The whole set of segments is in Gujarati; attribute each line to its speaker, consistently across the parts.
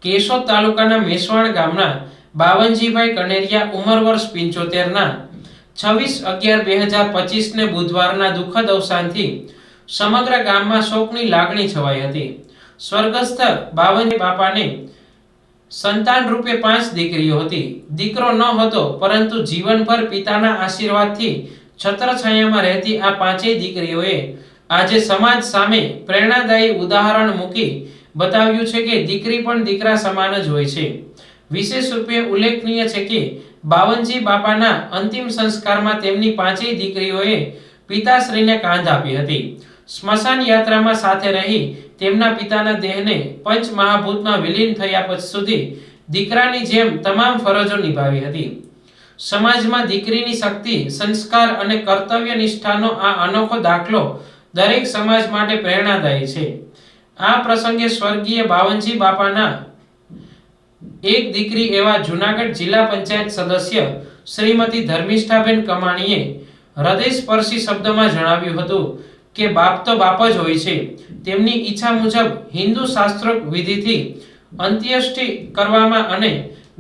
Speaker 1: કેશોદ તાલુકાના મેસવાણ ગામના બાવનજીભાઈ કનેરિયા ઉંમર વર્ષ 75 ના 26/11/2025 ને બુધવારના દુઃખદ અવસાનથી સમગ્ર ગામમાં શોકની લાગણી છવાઈ હતી। સ્વર્ગસ્થ બાવનજી બાપાને સંતાન રૂપે 5 દીકરીઓ હતી। દીકરો ન હતો, પરંતુ જીવનભર પિતાના આશીર્વાદથી છત્રછાયામાં રહેતી આ 5 દીકરીઓએ આજે સમાજ સામે પ્રેરણાદાયી ઉદાહરણ મૂકી બતાવ્યું છે કે દીકરી પણ દીકરા સમાન જ હોય છે। વિશેષ રૂપે ઉલ્લેખનીય છે કે બાવનજી બાપાના અંતિમ સંસ્કારમાં તેમની 5 દીકરીઓએ પિતાશ્રીને કાંધ આપી હતી। સ્મશાન યાત્રામાં સાથે રહી તેમના પિતાના દેહને પંચ મહાભૂતમાં વિલીન થયા પછી સુધી દીકરાની જેમ તમામ ફરજો નિભાવી હતી। સમાજમાં દીકરીની શક્તિ, સંસ્કાર અને કર્તવ્ય નિષ્ઠાનો આ અનોખો દાખલો દરેક સમાજ માટે પ્રેરણાદાયી છે। આ પ્રસંગે સ્વર્ગીય બાવનજી બાપાના એક દીકરી એવા જૂનાગઢ જિલ્લા પંચાયત સદસ્ય શ્રીમતી ધર્મિષ્ઠાબેન કમાણીએ હૃદયસ્પર્શી શબ્દોમાં જણાવ્યું હતું કે બાપ તો બાપ જ હોય છે। તેમની ઈચ્છા મુજબ હિન્દુ શાસ્ત્રોક્ત વિધિથી અંત્યેષ્ટિ કરવામાં અને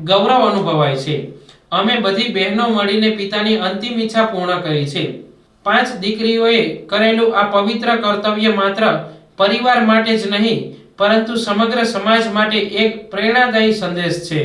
Speaker 1: ગૌરવ અનુભવાય છે। અમે બધી બહેનો મળીને પિતાની અંતિમ ઈચ્છા પૂર્ણ કરી છે। 5 દીકરીઓએ કરેલું આ પવિત્ર કર્તવ્ય માત્ર પરિવાર માટે જ નહીં, પરંતુ સમગ્ર સમાજ માટે એક પ્રેરણાદાયી સંદેશ છે।